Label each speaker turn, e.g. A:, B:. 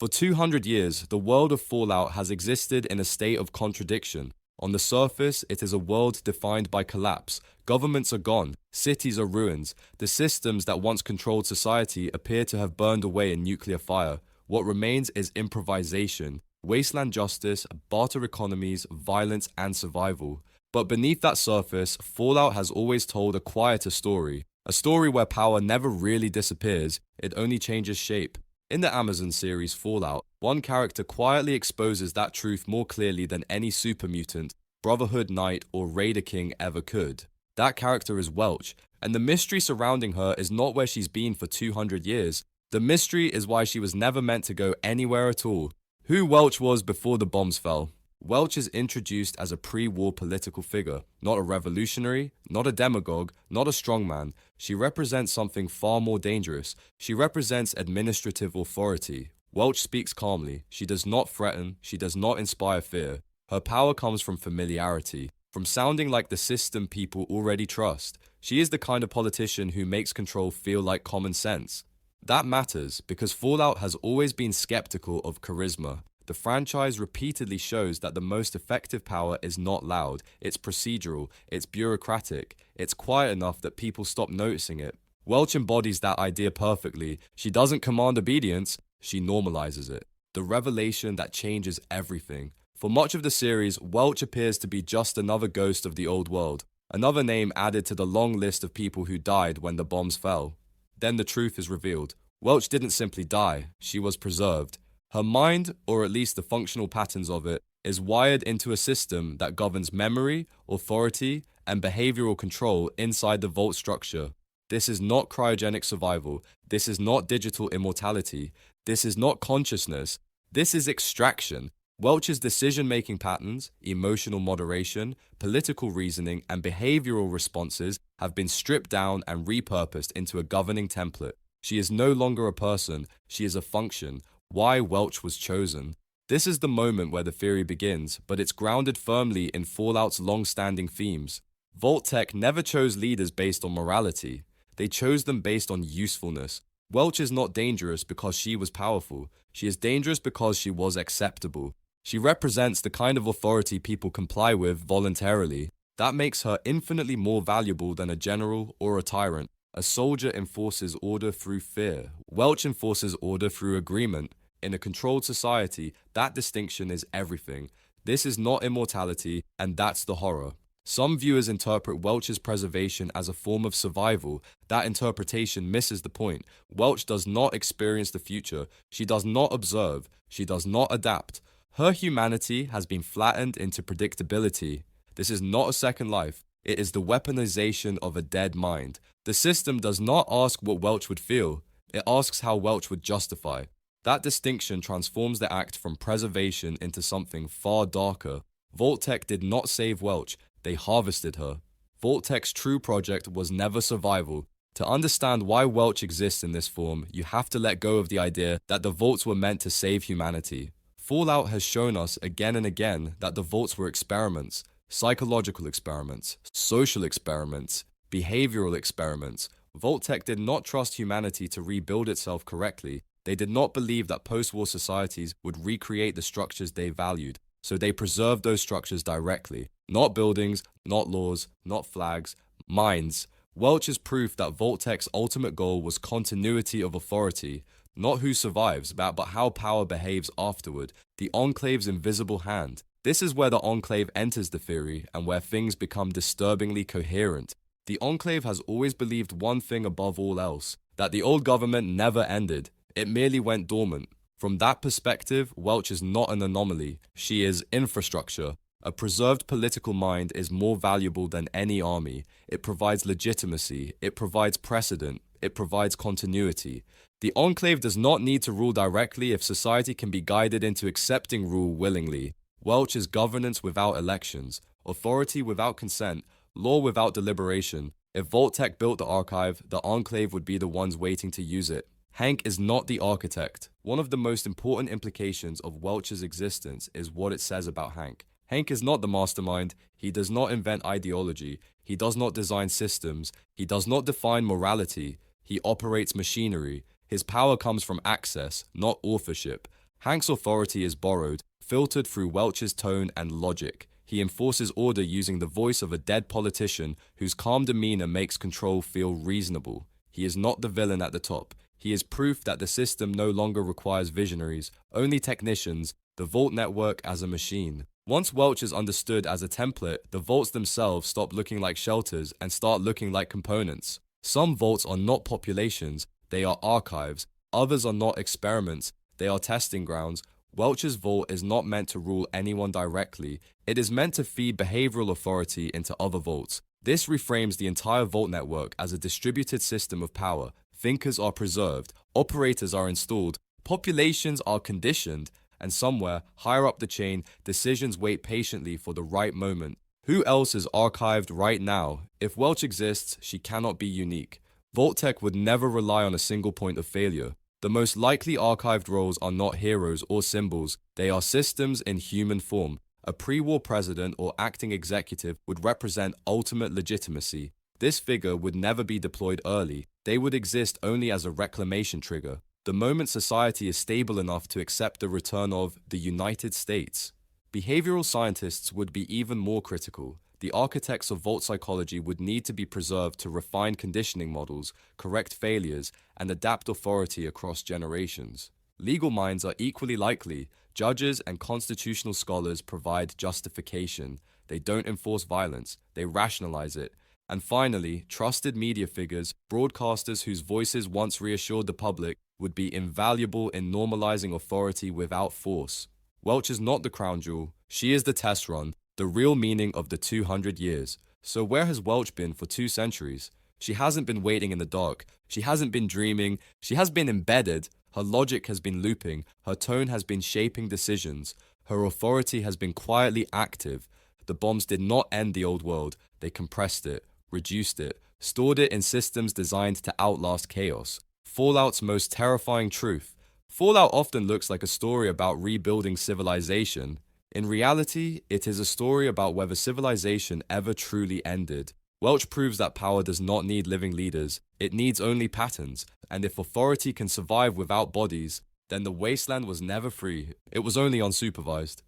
A: For 200 years, the world of Fallout has existed in a state of contradiction. On the surface, it is a world defined by collapse. Governments are gone, cities are ruins, the systems that once controlled society appear to have burned away in nuclear fire. What remains is improvisation, wasteland justice, barter economies, violence, and survival. But beneath that surface, Fallout has always told a quieter story. A story where power never really disappears, it only changes shape. In the Amazon series Fallout, one character quietly exposes that truth more clearly than any super mutant, Brotherhood Knight, or Raider King ever could. That character is Welch, and the mystery surrounding her is not where she's been for 200 years. The mystery is why she was never meant to go anywhere at all. Who Welch was before the bombs fell. Welch is introduced as a pre-war political figure, not a revolutionary, not a demagogue, not a strongman. She represents something far more dangerous. She represents administrative authority. Welch speaks calmly. She does not threaten. She does not inspire fear. Her power comes from familiarity, from sounding like the system people already trust. She is the kind of politician who makes control feel like common sense. That matters because Fallout has always been skeptical of charisma. The franchise repeatedly shows that the most effective power is not loud, it's procedural, it's bureaucratic, it's quiet enough that people stop noticing it. Welch embodies that idea perfectly. She doesn't command obedience, she normalizes it. The revelation that changes everything. For much of the series, Welch appears to be just another ghost of the old world, another name added to the long list of people who died when the bombs fell. Then the truth is revealed. Welch didn't simply die, she was preserved. Her mind, or at least the functional patterns of it, is wired into a system that governs memory, authority, and behavioral control inside the Vault structure. This is not cryogenic survival. This is not digital immortality. This is not consciousness. This is extraction. Welch's decision-making patterns, emotional moderation, political reasoning, and behavioral responses have been stripped down and repurposed into a governing template. She is no longer a person, she is a function. Why Welch was chosen. This is the moment where the theory begins, but it's grounded firmly in Fallout's long-standing themes. Vault-Tec never chose leaders based on morality. They chose them based on usefulness. Welch is not dangerous because she was powerful. She is dangerous because she was acceptable. She represents the kind of authority people comply with voluntarily. That makes her infinitely more valuable than a general or a tyrant. A soldier enforces order through fear. Welch enforces order through agreement. In a controlled society, that distinction is everything. This is not immortality, and that's the horror. Some viewers interpret Welch's preservation as a form of survival. That interpretation misses the point. Welch does not experience the future. She does not observe. She does not adapt. Her humanity has been flattened into predictability. This is not a second life. It is the weaponization of a dead mind. The system does not ask what Welch would feel. It asks how Welch would justify. That distinction transforms the act from preservation into something far darker. Vault-Tec did not save Welch, they harvested her. Vault-Tec's true project was never survival. To understand why Welch exists in this form, you have to let go of the idea that the Vaults were meant to save humanity. Fallout has shown us again and again that the Vaults were experiments, psychological experiments, social experiments, behavioral experiments. Vault-Tec did not trust humanity to rebuild itself correctly. They did not believe that post-war societies would recreate the structures they valued, so they preserved those structures directly. Not buildings, not laws, not flags, minds. Welch is proof that Vault-Tec's ultimate goal was continuity of authority, not who survives, but how power behaves afterward, the Enclave's invisible hand. This is where the Enclave enters the theory and where things become disturbingly coherent. The Enclave has always believed one thing above all else, that the old government never ended. It merely went dormant. From that perspective, Welch is not an anomaly. She is infrastructure. A preserved political mind is more valuable than any army. It provides legitimacy. It provides precedent. It provides continuity. The Enclave does not need to rule directly if society can be guided into accepting rule willingly. Welch is governance without elections, authority without consent, law without deliberation. If Vault-Tec built the archive, the Enclave would be the ones waiting to use it. Hank is not the architect. One of the most important implications of Welch's existence is what it says about Hank. Hank is not the mastermind. He does not invent ideology. He does not design systems. He does not define morality. He operates machinery. His power comes from access, not authorship. Hank's authority is borrowed, filtered through Welch's tone and logic. He enforces order using the voice of a dead politician whose calm demeanor makes control feel reasonable. He is not the villain at the top. He is proof that the system no longer requires visionaries, only technicians, the Vault network as a machine. Once Welch is understood as a template, the vaults themselves stop looking like shelters and start looking like components. Some vaults are not populations, they are archives. Others are not experiments, they are testing grounds. Welch's vault is not meant to rule anyone directly. It is meant to feed behavioral authority into other vaults. This reframes the entire vault network as a distributed system of power. Thinkers are preserved, operators are installed, populations are conditioned, and somewhere, higher up the chain, decisions wait patiently for the right moment. Who else is archived right now? If Welch exists, she cannot be unique. Vault-Tec would never rely on a single point of failure. The most likely archived roles are not heroes or symbols, they are systems in human form. A pre-war president or acting executive would represent ultimate legitimacy. This figure would never be deployed early, they would exist only as a reclamation trigger. The moment society is stable enough to accept the return of the United States. Behavioral scientists would be even more critical. The architects of vault psychology would need to be preserved to refine conditioning models, correct failures, and adapt authority across generations. Legal minds are equally likely. Judges and constitutional scholars provide justification. They don't enforce violence, they rationalize it. And finally, trusted media figures, broadcasters whose voices once reassured the public, would be invaluable in normalizing authority without force. Welch is not the crown jewel, she is the test run, the real meaning of the 200 years. So where has Welch been for 2 centuries? She hasn't been waiting in the dark, she hasn't been dreaming, she has been embedded. Her logic has been looping, her tone has been shaping decisions, her authority has been quietly active. The bombs did not end the old world, they compressed it, reduced it, stored it in systems designed to outlast chaos. Fallout's most terrifying truth. Fallout often looks like a story about rebuilding civilization. In reality, it is a story about whether civilization ever truly ended. Welch proves that power does not need living leaders, it needs only patterns, and if authority can survive without bodies, then the wasteland was never free, it was only unsupervised.